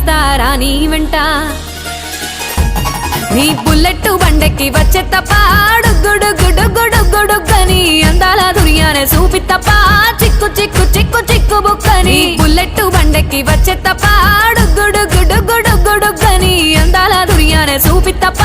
వస్తారా నీ వెంట నీ బుల్లెట్ బండెక్కి వచ్చే తప్ప గుడుగుడుగుడుగుడుగుడుగని అందాల దునియానే చూపి తప్ప చిక్కు చిక్కు చిక్కు చిక్కు బుక్కని బుల్లెట్ బండెక్కి వచ్చే తప్ప గుడుగుడుగుడుగుడుగని అందాల దునియానే చూపి తప్ప